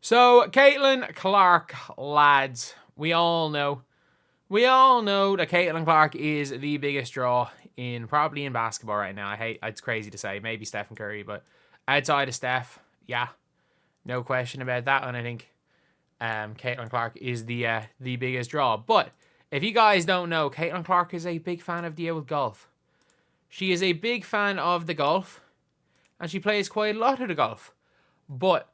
So, Caitlin Clark, lads, we all know that Caitlin Clark is the biggest draw probably in basketball right now. It's crazy to say, maybe Stephen Curry, but outside of Steph, yeah, no question about that. And I think Caitlin Clark is the biggest draw. But if you guys don't know, Caitlin Clark is a big fan of the old golf. She is a big fan of the golf, and she plays quite a lot of the golf. But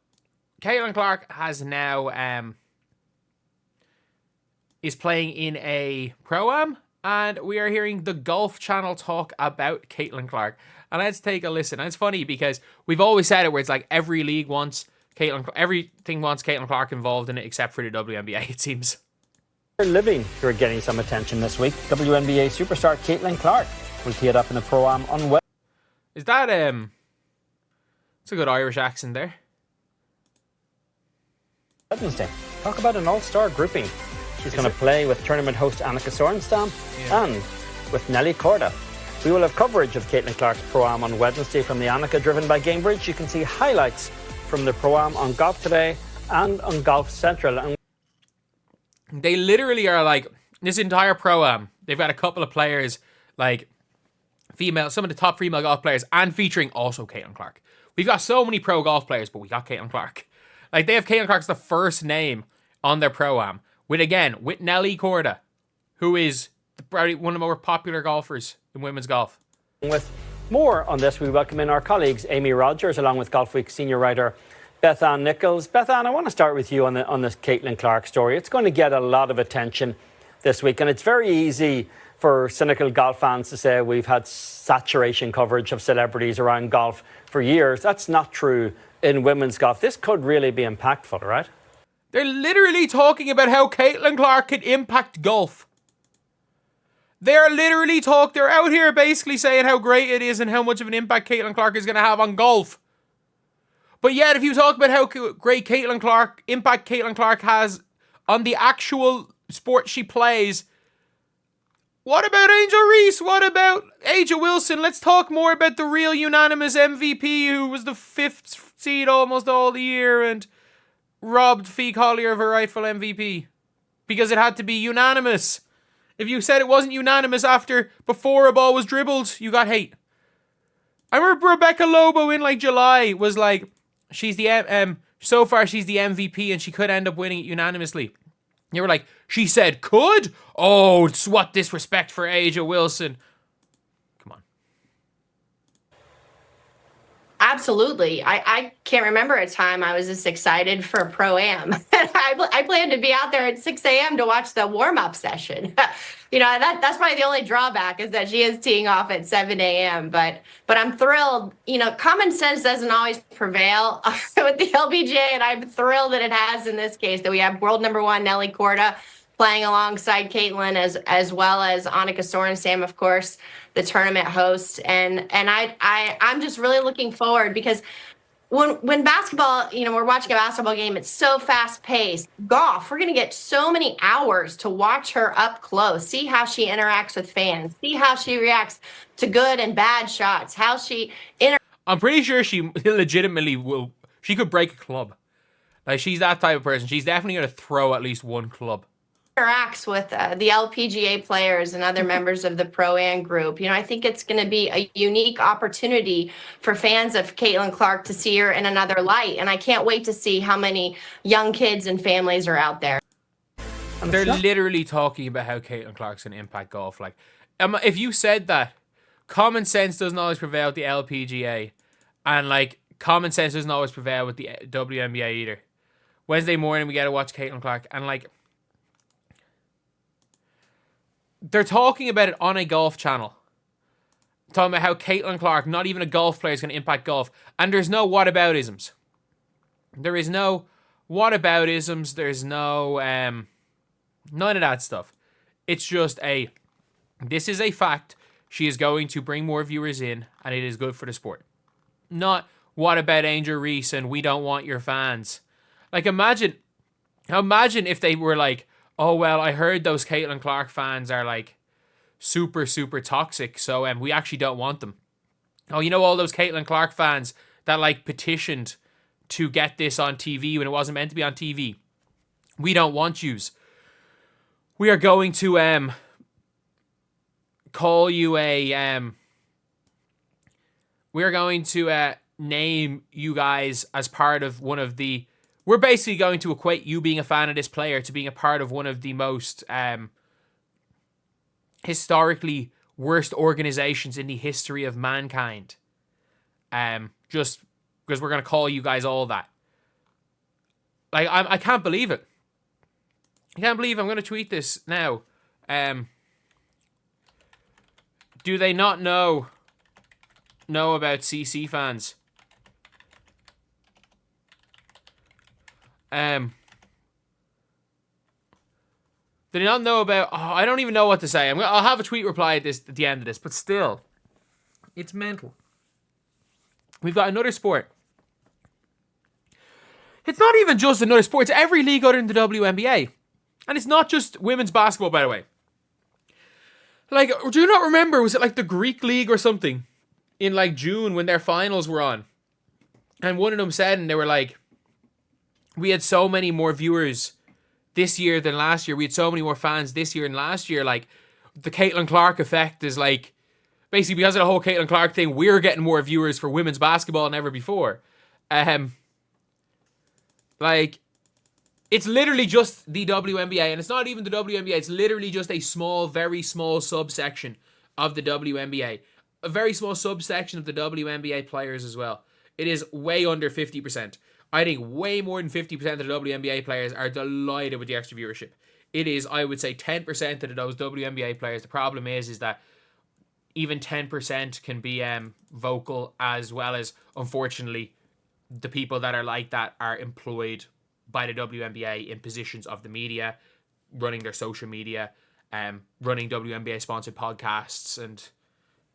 Caitlin Clark has now is playing in a pro-am, and we are hearing the Golf Channel talk about Caitlin Clark. And let's take a listen. And it's funny because we've always said it where it's like every league wants everything wants Caitlin Clark involved in it except for the WNBA, it seems. Living who are getting some attention this week. WNBA superstar Caitlin Clark will tee it up in a pro-am on Wednesday. Is that it's a good Irish accent there. Wednesday. Talk about an all-star grouping. She's going to play with tournament host Annika Sorenstam and with Nelly Korda. We will have coverage of Caitlin Clark's pro-am on Wednesday from the Annika, driven by Gamebridge. You can see highlights from the pro-am on Golf Today and on Golf Central. And they literally are like, this entire pro-am, they've got a couple of players, like some of the top female golf players, and featuring also Caitlin Clark. We've got so many pro golf players, but we got Caitlin Clark. Like, they have Caitlin Clark's the first name on their pro-am. With Nelly Korda, who is probably one of the more popular golfers in women's golf. With more on this, we welcome in our colleagues, Amy Rogers, along with Golf Week senior writer Beth Ann Nichols. Beth Ann, I want to start with you on this Caitlin Clark story. It's going to get a lot of attention this week, and it's very easy for cynical golf fans to say we've had saturation coverage of celebrities around golf for years. That's not true in women's golf. This could really be impactful, right? They're literally talking about how Caitlin Clark could impact golf. They're out here basically saying how great it is and how much of an impact Caitlin Clark is going to have on golf. But yet, if you talk about how great impact Caitlin Clark has on the actual sport she plays, what about Angel Reese? What about A'ja Wilson? Let's talk more about the real unanimous MVP who was the 5th seed almost all the year and robbed Fee Collier of her rightful MVP because it had to be unanimous. If you said it wasn't unanimous before a ball was dribbled, you got hate. I remember Rebecca Lobo in July was like, so far she's the MVP and she could end up winning it unanimously. You were like, she said could? Oh, it's what disrespect for A'ja Wilson. Come on. Absolutely. I can't remember a time I was this excited for Pro-Am. I planned to be out there at 6 a.m. to watch the warm-up session. That's probably the only drawback is that she is teeing off at 7 a.m. But I'm thrilled. Common sense doesn't always prevail with the LPGA, and I'm thrilled that it has in this case, that we have world number 1 Nelly Korda playing alongside Caitlin as well as Annika Sorenstam, of course, the tournament host. And I'm just really looking forward because when basketball, we're watching a basketball game, it's so fast paced. Golf, we're going to get so many hours to watch her up close, see how she interacts with fans, see how she reacts to good and bad shots, how she I'm pretty sure she legitimately she could break a club. Like, she's that type of person. She's definitely going to throw at least one club. Interacts with the LPGA players and other members of the Pro-Am group. I think it's going to be a unique opportunity for fans of Caitlin Clark to see her in another light. And I can't wait to see how many young kids and families are out there. They're literally talking about how Caitlin Clark's going to impact golf. Like, if you said that, common sense doesn't always prevail with the LPGA. And, common sense doesn't always prevail with the WNBA either. Wednesday morning, we got to watch Caitlin Clark. And, they're talking about it on a golf channel. Talking about how Caitlin Clark, not even a golf player, is going to impact golf. And there's no whataboutisms. There is no whataboutisms. There's no none of that stuff. It's just this is a fact. She is going to bring more viewers in, and it is good for the sport. Not, what about Angel Reese and we don't want your fans. Imagine if they were like, oh, well, I heard those Caitlin Clark fans are, super, super toxic, so we actually don't want them. Oh, all those Caitlin Clark fans that, petitioned to get this on TV when it wasn't meant to be on TV. We don't want yous. We are going to call you a we're going to name you guys as part of one of the. We're basically going to equate you being a fan of this player to being a part of one of the most historically worst organizations in the history of mankind. Just because we're going to call you guys all that. Like, I can't believe it. I can't believe I'm going to tweet this now. Do they not know about CC fans? Do they not know about... Oh, I don't even know what to say. I'll have a tweet reply at the end of this, but still. It's mental. We've got another sport. It's not even just another sport. It's every league other than the WNBA. And it's not just women's basketball, by the way. Like, do you not remember, was it like the Greek league or something? In like June when their finals were on. And one of them said, and they were like, we had so many more viewers this year than last year. We had so many more fans this year than last year. Like, the Caitlin Clark effect is like, basically because of the whole Caitlin Clark thing, we're getting more viewers for women's basketball than ever before. Like, it's literally just the WNBA, and it's not even the WNBA. It's literally just a small, very small subsection of the WNBA. A very small subsection of the WNBA players as well. It is way under 50%. I think way more than 50% of the WNBA players are delighted with the extra viewership. It is, I would say, 10% of those WNBA players. The problem is that even 10% can be vocal, as well as, unfortunately, the people that are like that are employed by the WNBA in positions of the media, running their social media, running WNBA-sponsored podcasts, and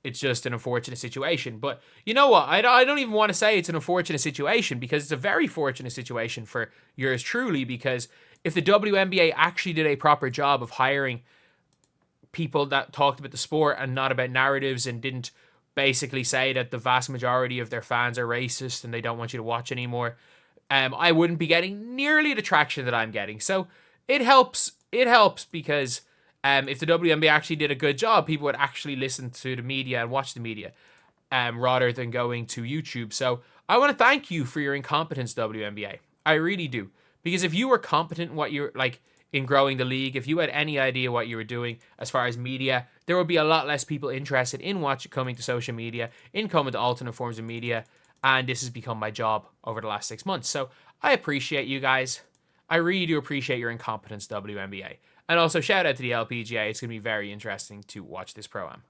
it's just an unfortunate situation. But you know what? I don't even want to say it's an unfortunate situation, because it's a very fortunate situation for yours truly, because if the WNBA actually did a proper job of hiring people that talked about the sport and not about narratives, and didn't basically say that the vast majority of their fans are racist and they don't want you to watch anymore, I wouldn't be getting nearly the traction that I'm getting. So it helps. It helps because if the WNBA actually did a good job, people would actually listen to the media and watch the media rather than going to YouTube. So I want to thank you for your incompetence, WNBA. I really do. Because if you were competent in what you're like in growing the league, if you had any idea what you were doing as far as media, there would be a lot less people interested in coming to social media, in coming to alternate forms of media. And this has become my job over the last 6 months. So I appreciate you guys. I really do appreciate your incompetence, WNBA. And also shout out to the LPGA. It's going to be very interesting to watch this Pro-Am.